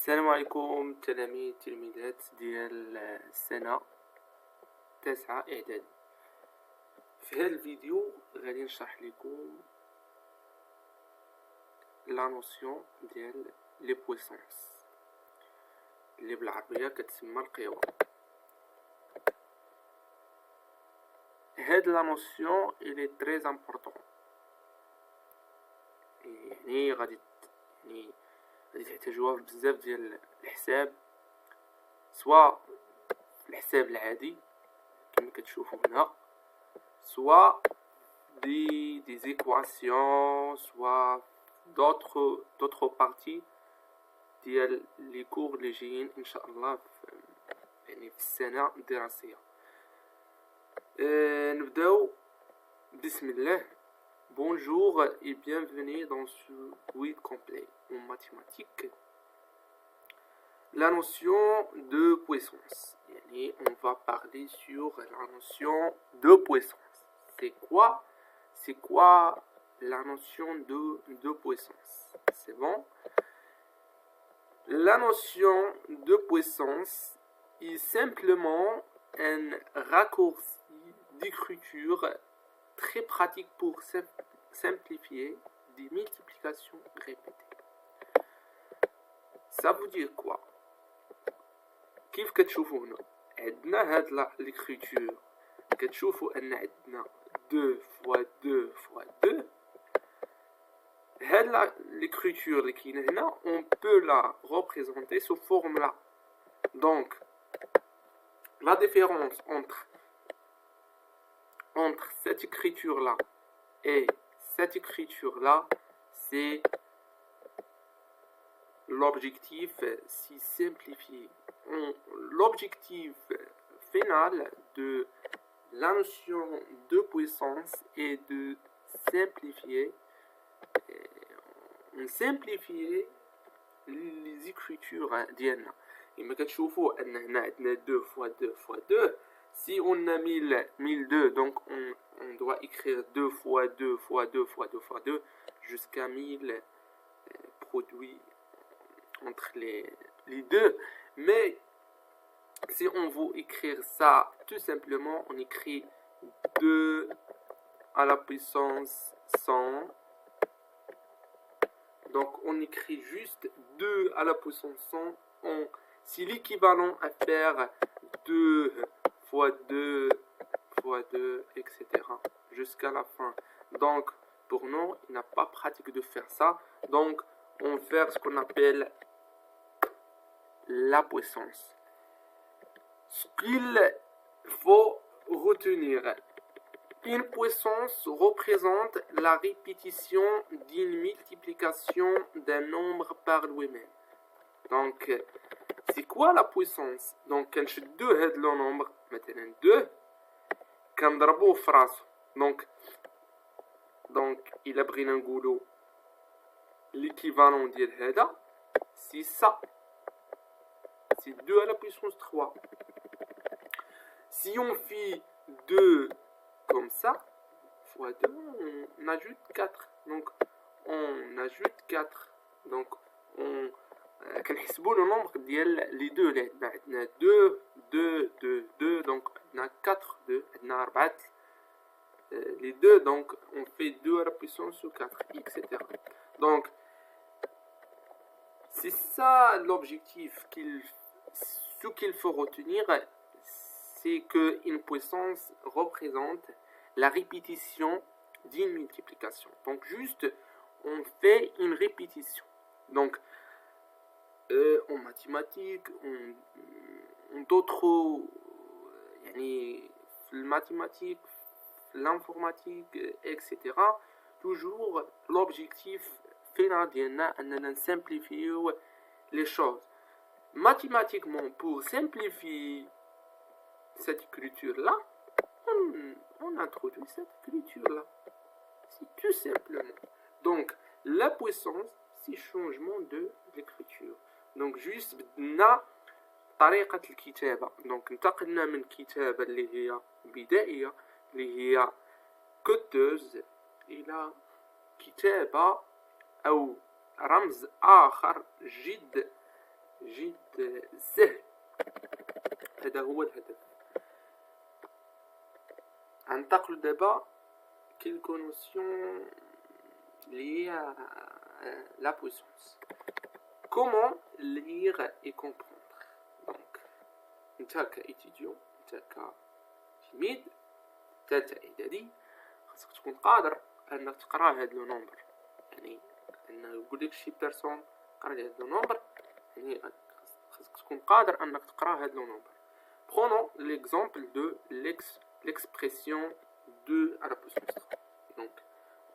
السلام عليكم تلاميذات ديال السنة تاسعة إعدادي. في هذا الفيديو غادي نشرح لكم لا نوسيون ديال لي بويسونس اللي بالعربية كتسمى القوى. هاد لا نوسيون إلي تري امبورطون، يعني غادي تحتاجوها بزاف ديال الحساب، سواء الحساب العادي كما كتشوفوا هنا، سواء des équations, soit d'autres parties ديال لي كور اللي جايين ان شاء الله في السنة الدراسية. نبداو بسم الله. Bonjour et bienvenue dans ce quiz complet en mathématiques. La notion de puissance. On va parler sur la notion de puissance. C'est quoi la notion de puissance? C'est bon? La notion de puissance est simplement un raccourci d'écriture très pratique pour simplifier des multiplications répétées. Ça veut dire quoi? كيف كتشوفوا هنا عندنا هاد l'écriture كتشوفوا ان عندنا 2 fois 2 fois 2. هاد l'écriture اللي كاينه هنا on peut la représenter sous forme là. Donc la différence entre cette écriture là et cette écriture là, c'est l'objectif si simplifié. L'objectif final de la notion de puissance est de simplifier les écritures ديالنا. كما كتشوفوا ان هنا عندنا 2 fois 2 fois 2. Si on a 1002, donc on doit écrire 2 fois 2 fois 2 fois 2 fois 2 jusqu'à 1000 produits entre les deux. Mais si on veut écrire ça tout simplement, on écrit 2 à la puissance 100. Donc on écrit juste 2 à la puissance 100. C'est l'équivalent à faire 2 fois 2 fois 2, etc. jusqu'à la fin. Donc pour nous, il n'a pas pratique de faire ça. Donc on fait ce qu'on appelle la puissance. Ce qu'il faut retenir, une puissance représente la répétition d'une multiplication d'un nombre par lui-même. Donc c'est quoi la puissance? Donc كنشدو هاد لو نومبر مثلا 2 كنضربوه في راسو. دونك الا بغينا نقولو l'équivalent ديال هذا c'est ça, c'est 2 à la puissance 3. Si on fait 2 comme ça fois 2, on ajoute 4. Donc on ajoute 4. Donc on كنحسبوا لو نومبر ديال لي دو اللي عندنا 2 2 2 2. دونك عندنا 4 2 عندنا 4 les deux, donc on fait 2 à la puissance 4, etc. Donc c'est ça l'objectif. Ce qu'il faut retenir, c'est qu'une puissance représente la répétition d'une multiplication. Donc juste on fait une répétition. Donc en mathématiques, en d'autres, mathématiques, l'informatique, etc. toujours l'objectif final ديالنا أننا simplifier les choses. Mathématiquement, pour simplifier cette écriture-là, on introduit cette écriture-là. C'est tout simplement. Donc, la puissance, c'est changement de l'écriture. Donc, juste بدنا طريقة الكتابة. Donc, انتقلنا من كتابة اللي هي بدائية اللي هي كوتوز إلى كتابة أو رمز آخر جد سهل. هذا هو الهدف. ننتقل دابا quelques notions liées à la puissance. Comment lire et comprendre? Donc, انت كايتيديون، انت كتلميذ ثالثه اعدادي، خاصك تكون قادر انك تقرا هاد لو نومبر. يعني انه يقول لك شي بيرسون قرا لي هاد لو نومبر، يعني خاصك تكون قادر انك تقرا هاد لو نومبر. Prenons l'exemple de l'expression 2 à la puissance 3. Donc,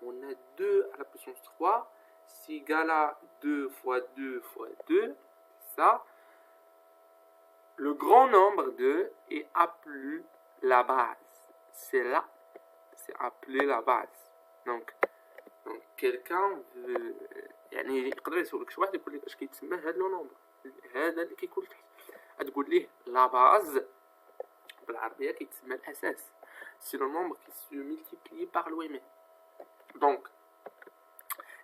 on a 2 à la puissance 3, c'est égal à 2 fois 2 fois 2, ça. Le grand nombre 2 est appelé la base. C'est là, c'est appelé la base. Donc quelqu'un veut يعني يقدر يسولك شي واحد يقول لك اش كيتسمى هذا لو نومبر، هذا اللي كيكون تحت، تقول ليه لا باز بالعربيه كيتسمى الاساس. سي لو نومبر كي سو ملتيبلي بار لو ميم. دونك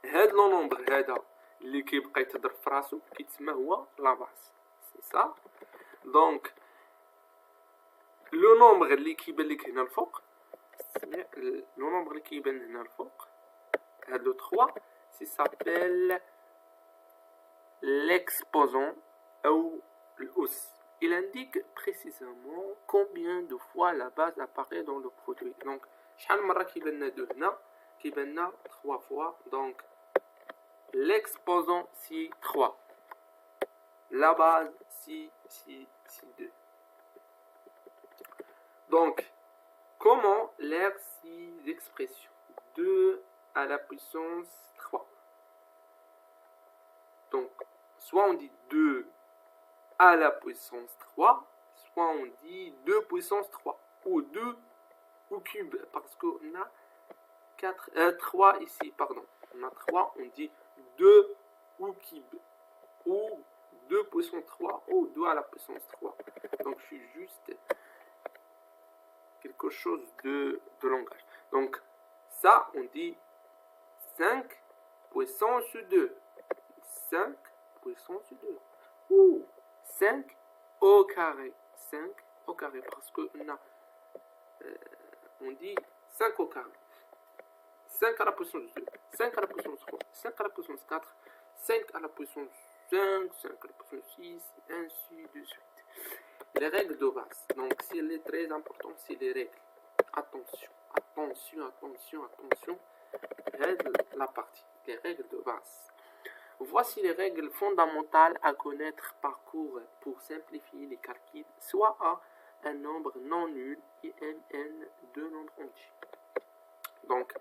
هذا لو نومبر هذا اللي كيبقى يتضرب في راسو كيتسمى هو لا باز. سي سا. دونك لو نومبر اللي كيبان لك هنا الفوق، لو نومبر اللي كيبان هنا الفوق هاد لو 3 سي سابيل l'exposant ou l'os. Il indique précisément combien de fois la base apparaît dans le produit. Donc, شحال مرة كيبان لنا 2 هنا، كيبان لنا 3 fois. Donc, l'exposant c'est 3. La base c'est 2. Donc, comment lire ces expressions? 2 à la puissance 3. Donc, soit on dit 2 à la puissance 3, soit on dit 2 puissance 3, ou 2 au cube, parce qu'on a 3 ici, pardon. On a 3, on dit 2 au cube, ou 2 puissance 3, ou 2 à la puissance 3. Donc, je suis juste quelque chose de langage. Donc, ça, on dit 5 puissance 2. 5 puissance 2. Ou 5 au carré. 5 au carré. Parce que on dit 5 au carré. 5 à la puissance 2. 5 à la puissance 3. 5 à la puissance 4. 5 à la puissance 5. 5 à la puissance 6. Ainsi de suite. Les règles de base. Donc, c'est très important, c'est les règles. Attention, attention, attention, attention. La partie. Les règles de base. Voici les règles fondamentales à connaître par cours pour simplifier les calculs, soit A, un nombre non nul, et Mn, deux nombres entiers. Donc,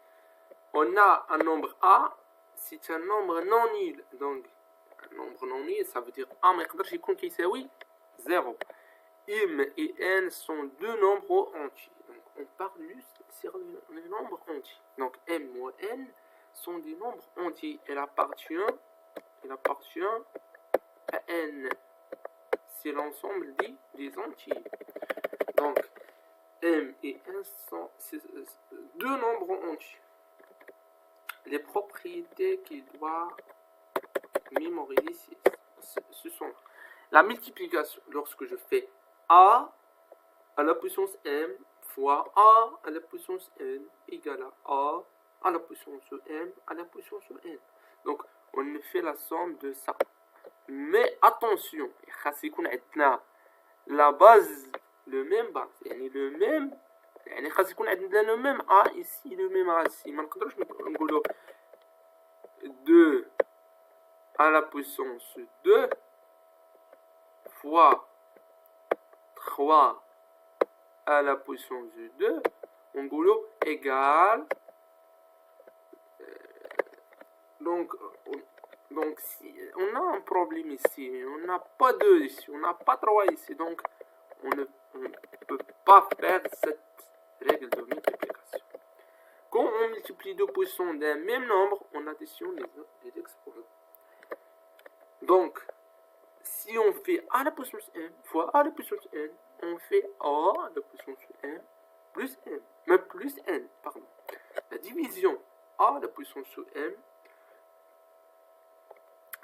on a un nombre A, c'est un nombre non nul. Donc, un nombre non nul, ça veut dire A, mais il يكون كيساوي 0. M et N sont deux nombres entiers. Donc, on parle juste sur les nombres entiers. Donc, M ou N sont des nombres entiers. Elle appartient à N. C'est l'ensemble des entiers. Donc, M et N sont deux nombres entiers. Les propriétés qu'il doit mémoriser, ce sont la multiplication. Lorsque je fais A à la puissance M fois A à la puissance N égale à la puissance M à la puissance N. Donc, on fait la somme de ça. Mais attention, la base, le même base, le même, le même A ici, le même A ici. 2 à la puissance 2 fois 3 à la puissance 2, on goulot égale. Donc, si on a un problème ici, on n'a pas 2 ici, on n'a pas 3 ici, donc on ne peut pas faire cette règle de multiplication. Quand on multiplie deux puissants d'un même nombre, on additionne les exposants. Donc, si on fait A à la puissance n fois A à la puissance n, on fait A à la puissance n plus n. Mais plus n, pardon. La division A à la puissance m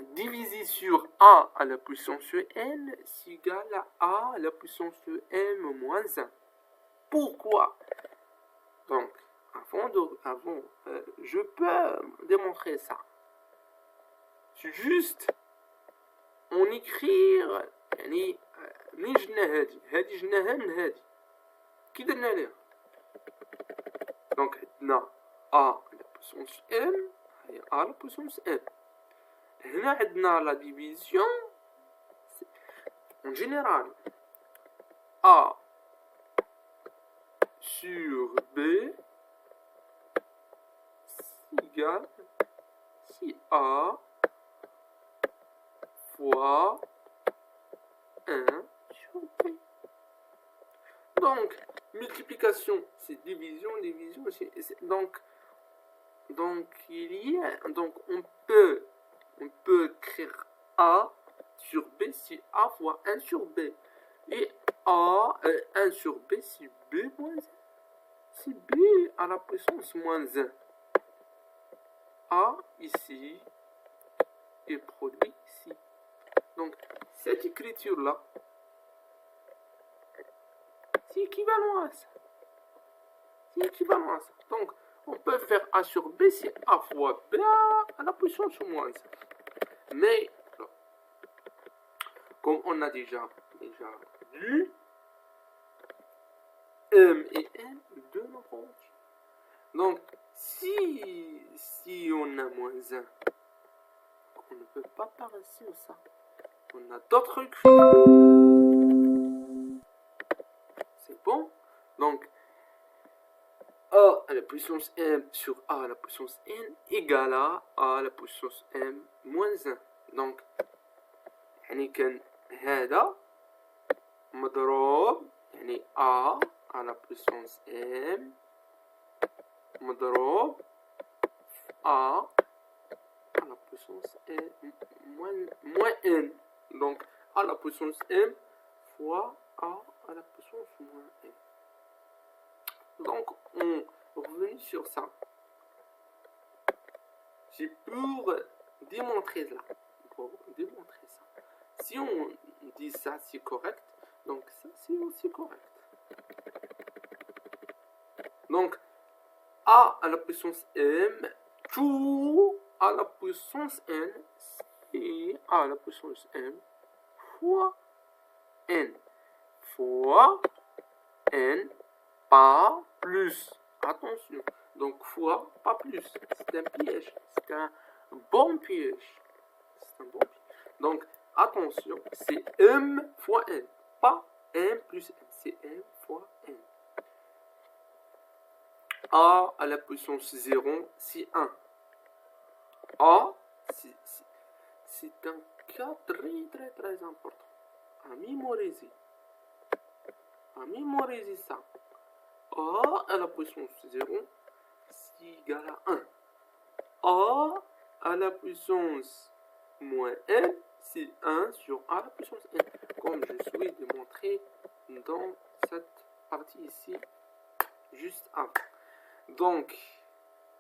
divisé sur a à la puissance n, c'est égal à la puissance m moins 1. Pourquoi? Donc, je peux démontrer ça. C'est juste, on écrire, يعني منين جبنا هذه جبناها من هذه. كي درنا ليها؟ دونك عندنا a à la puissance m هي a à la puissance m. هنا عندنا la division en général a sur b c'est égal si a fois 1 sur b. Donc, multiplication, c'est division, on peut écrire a sur b, c'est a fois 1 sur b. Et a, 1 sur b, c'est b moins 1. C'est b à la puissance moins 1. A ici et produit ici. Donc, cette écriture-là, c'est équivalent à ça. Donc, on peut faire a sur b, c'est a fois b à la puissance moins 1. Mais, comme on a déjà vu, m et n, deux nombres entiers. Donc, si on a moins 1, on ne peut pas passer ça. On a d'autres trucs. C'est bon? Donc, a à la puissance m sur a à la puissance n égale à la puissance m moins 1. Donc, يعني كان هذا مضروب يعني a à la puissance m مضروب a à la puissance n moins n. Donc, a à la puissance m fois a à la puissance moins n. Donc, on revient sur ça. C'est pour démontrer ça. Si on dit ça, c'est correct. Donc, ça, c'est aussi correct. Donc, a à la puissance m, tout à la puissance n, c'est a à la puissance m fois n. Fois n, pas plus. Attention. Donc, fois, pas plus. C'est un piège. C'est un bon piège. Donc, attention, c'est m fois n. Pas m plus n. C'est m fois n. A à la puissance 0, c'est 1. A, c'est un cas très important. À mémoriser. Ça. A à la puissance 0, c'est égal à 1. A à la puissance moins n, c'est 1 sur a à la puissance n. Comme je suis démontré dans cette partie ici, juste avant. Donc,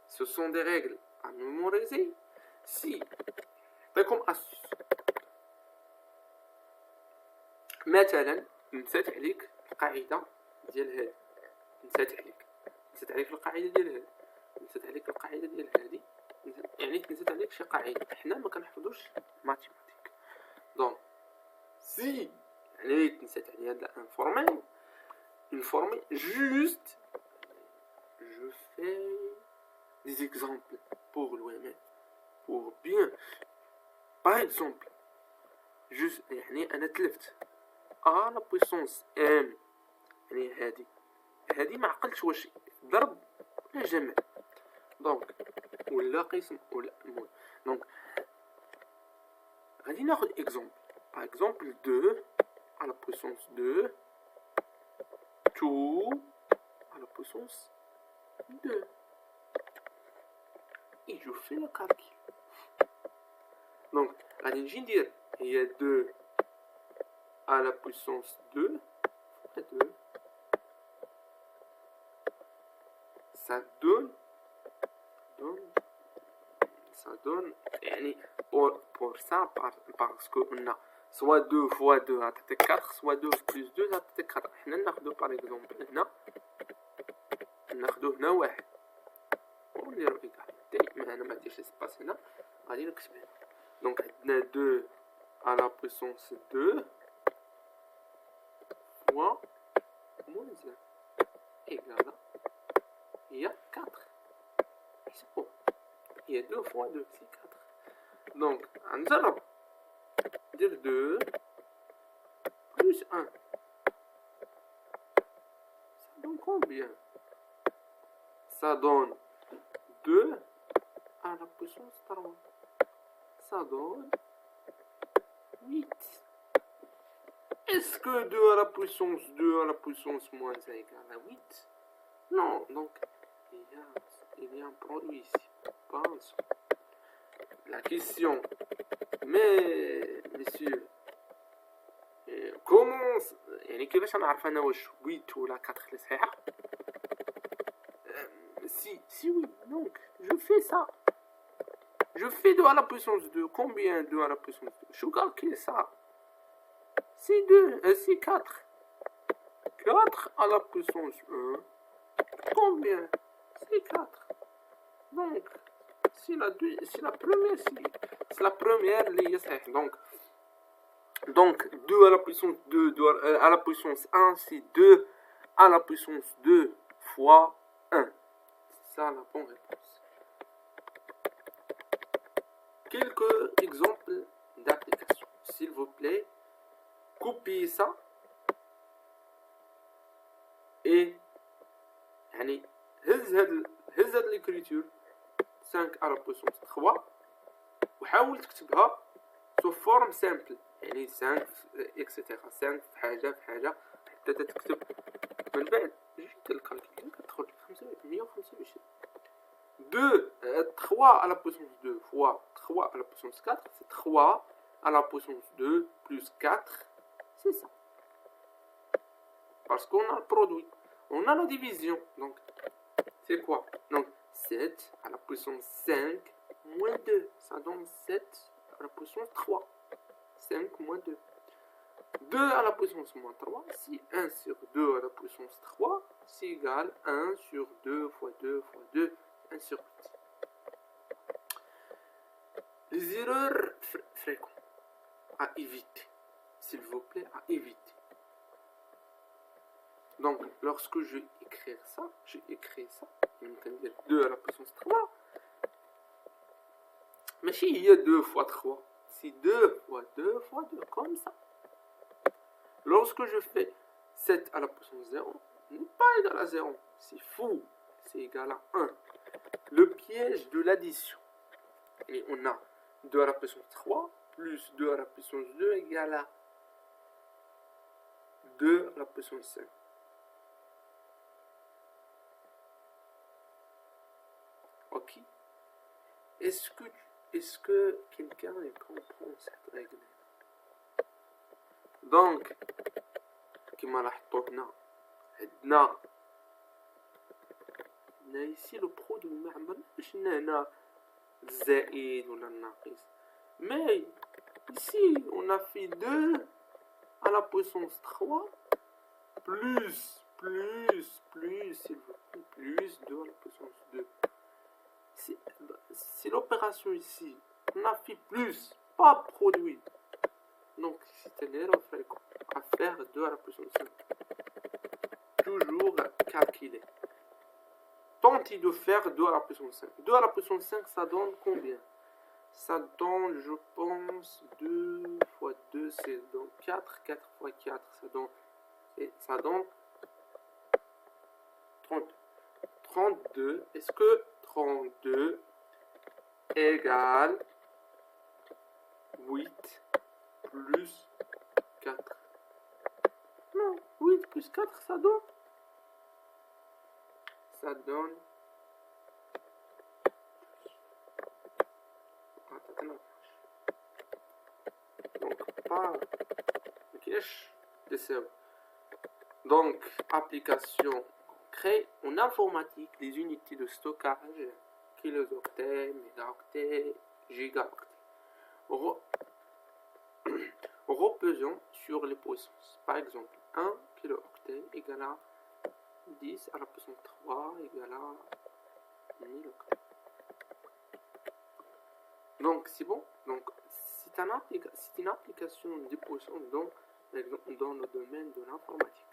ce sont des règles à mémoriser. Si, comme astuce, مثلا نسيت عليك القاعدة ديال هذه، نسيت عليك القاعدة ديال هذه، يعني نسيت عليك شي قاعدة. حنا ما كنحفظوش ماتيماتيك. دونك سي عليك نسيت عليها هاد informer juste je fais des exemples pour l'OML pour bien. Par exemple, juste يعني أنا تلفت a la puissance m يعني هذه ما عقلتش واش ضرب ولا جمع. دونك ولا قسم ولا المهم. دونك غادي ناخذ exemple. Par exemple 2 à la puissance 2 tout à la puissance 2. Et je fais le calcul. Donc, غادي نجي ندير هي 2 à la puissance 2 fois 2. Ça donne ça donne يعني pour ça parce que on a soit 2 fois 2 عطيتك 4 soit 2 plus 2 عطيتك 4 حنا ناخذو par exemple هنا ناخذو هنا واحد ونديرو إيكال ما أنا ما عنديش اسباس هنا غادي نكتب هنا دونك عندنا 2 à la puissance 2 fois moins 1 égale il y a 4 c'est bon il y a 2 fois 2 c'est 4 donc نجرب ندير 2 plus 1 ça donne combien ça donne 2 à la puissance 3 ça donne 8. Est-ce que 2 à la puissance 2 à la puissance moins 1 égale à 8? Non, donc il y a un produit ici. Pense. La question, mais monsieur, comment يعني كيفاش نعرف انا واش 8 ولا 4 اللي صحيحه؟ Si oui, donc je fais ça. Je fais 2 à la puissance 2. Combien 2 à la puissance 2? Je calcule ça. C'est 2, c'est 4. 4 à la puissance 1. Combien? C'est 4. Donc, c'est la première, c'est la première ligne. Donc, 2 à la puissance 2, 2 à la puissance 1, c'est 2 à la puissance 2 fois 1. C'est ça la bonne réponse. Quelques exemples d'application. S'il vous plaît, copiez ça et يعني هز هاد l'écriture 5 à la puissance 3 وحاول تكتبها sous forme simple يعني 5 etc 5 في حاجة حتى تكتب من بعد جيت الكالكول كتدخل 125 2 3 à la puissance 2 fois 3 à la puissance 4 c'est 3 à la puissance 2 plus 4 c'est ça parce qu'on a le produit on a la division donc c'est quoi donc 7 à la puissance 5 moins 2 ça donne 7 à la puissance 3 5 moins 2 2 à la puissance moins 3 si 1 sur 2 à la puissance 3 c'est égal 1 sur 2 fois 2 fois 2 1 sur 8 les erreurs fréquentes à éviter s'il vous plaît à éviter donc lorsque je vais écrire ça je écris ça on peut dire 2 à la puissance 3 mais si il y a 2 fois 3 c'est 2 fois 2 fois 2 comme ça lorsque je fais 7 à la puissance 0 n'est pas égal à 0 c'est faux c'est égal à 1 le piège de l'addition et on a 2 à la puissance 3 plus 2 à la puissance 2 égale à 2 à la puissance 5 ok est-ce que quelqu'un comprend cette règle donc كما لاحظتوا هنا عندنا ici le produit ما عمرناش هنا الزائد ولا الناقص mais ici on a fait 2 à la puissance 3 plus s'il vous plaît plus 2 à la puissance 2 c'est l'opération ici on a fait plus pas produit donc c'est une erreur fréquente à faire 2 à la puissance 5 toujours calculer tentez de faire 2 à la puissance 5 2 à la puissance 5 ça donne combien ça donne je pense 2 fois 2 c'est donc 4 4 fois 4 ça donne 32 est-ce que 32 égale 8 plus 4 non 8 plus 4 ça donne donc pas donc application concrète en informatique les unités de stockage kiloctets mégaoctets, gigaoctets. Reposons sur les puissances. Par exemple, 1 kilooctet égale à 10 à la puissance 3 égale à 1000 octets. Donc, c'est bon. Donc, c'est une application des puissances dans le domaine de l'informatique.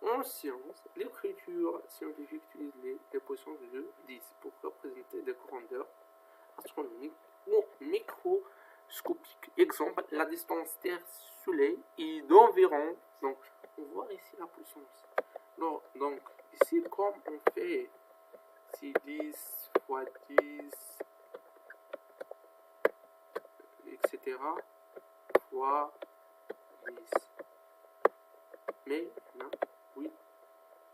En science, l'écriture scientifique utilise les puissances de 10 pour représenter des grandeurs astronomiques ou microscopiques. Exemple, la distance Terre-Soleil est d'environ, donc on voit ici la puissance. Donc ici, comme on fait, c'est 10 fois 10, etc., fois 10. Mais non, oui.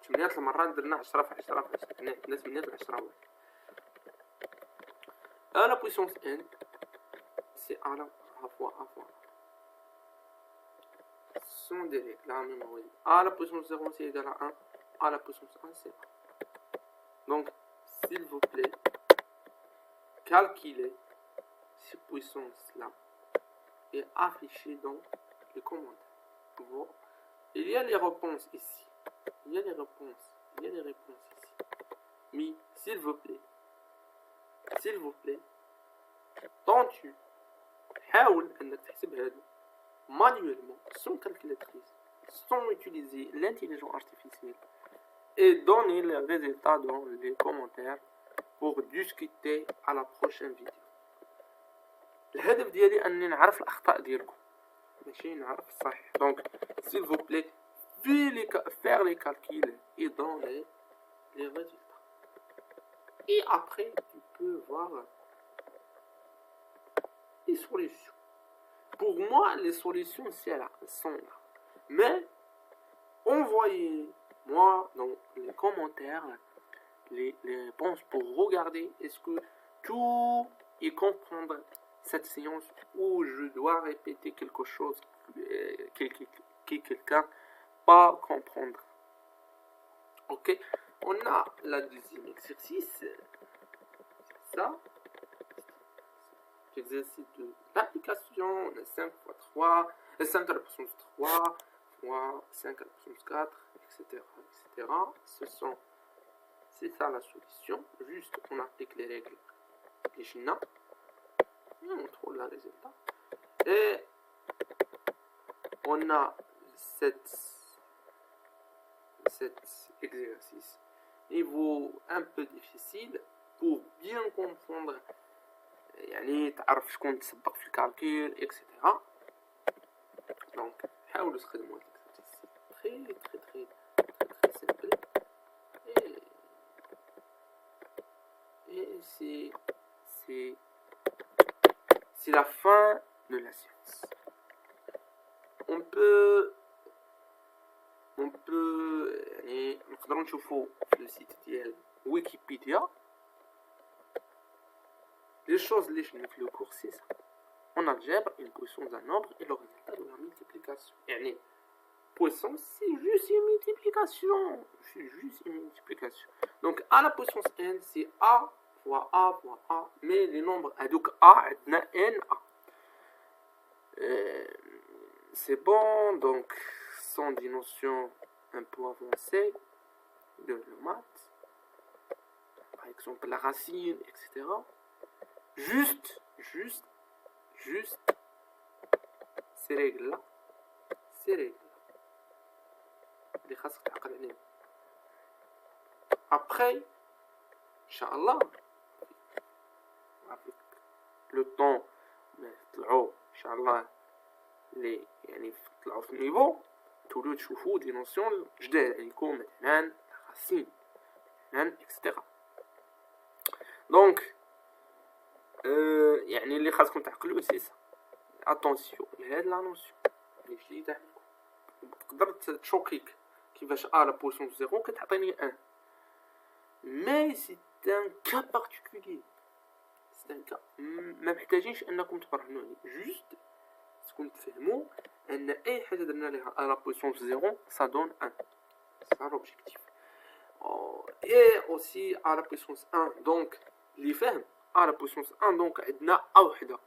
تمنيات المرات درنا 10 في 10 في 10 الناس تمنيات 10 à la puissance n c'est a fois ce sont des règles la même règle. A la puissance 0 c'est égal à 1, a la puissance 1 c'est 1. Donc s'il vous plaît calculez ces puissances là et affichez dans les commentaires. Bon. Il y a les réponses ici. Il y a les réponses ici. Mais s'il vous plaît, tente-tu حاول انك تحسب هذا manuellement sans calculatrice, sans utiliser l'intelligence artificielle et donner les résultats dans les commentaires pour discuter à la prochaine vidéo. الهدف ديالي اني نعرف الاخطاء ديالكم ماشي نعرف الصح. Donc s'il vous plaît faire les calculs et donner les résultats. Et après, tu peux voir les solutions. Pour moi, les solutions sont là. Mais envoyez-moi dans les commentaires les réponses pour regarder est-ce que tout est comprendre cette séance ou je dois répéter quelque chose que quelqu'un pas comprendre. Ok, on a la deuxième exercice. Ça, l'exercice de l'application. On a 5 fois 3, 5 à la puissance 3 fois 5 à la puissance 4, etc. C'est ça la solution. Juste on applique les règles des China et on trouve le résultat. Et on a cet exercice niveau un peu difficile pour bien comprendre يعني تعرف شكون تسبق في الكالكول etc. Donc حاولوا تخدموا l'exercice très simple et c'est la fin de la science. On peut يعني نقدروا نشوفوا في السيت ديال ويكيبيديا les choses les شفنا في le cours c'est ça. On algèbre une puissance d'un nombre et le résultat de la multiplication. يعني puissance c'est juste une multiplication. Donc à la puissance n c'est a fois a mais les nombres هذوك a عندنا n a. C'est bon, donc sont des notions un peu avancées de la maths, par exemple la racine, etc. Juste ces règles-là, les خاصك تعقل عليهم. Après, Inch'Allah, avec le temps, نطلعوا Inch'Allah اللي يعني طلعوا في النيفو تولوا تشوفوا دي نوسيون جداد عليكم مثلا راسين مثلا اكسترا. دونك يعني اللي خاصكم تعقلوا سي سا اتونسيون لهاد لا نوسيون اللي جديده عليكم. تقدر تشوكيك كيفاش ا لا بويسونس زيرو كتعطيني 1 مي سي ان كا بارتيكولير سي ان كا ما محتاجينش انكم تبرهنوا عليه جوست تكون تفهموا ان اي حاجه درنا لها ا لا بويسونس زيرو سا دون 1 سا لوبجيكتيف. et aussi à la puissance 1 donc اللي فاهم à la puissance 1 donc عندنا A وحدة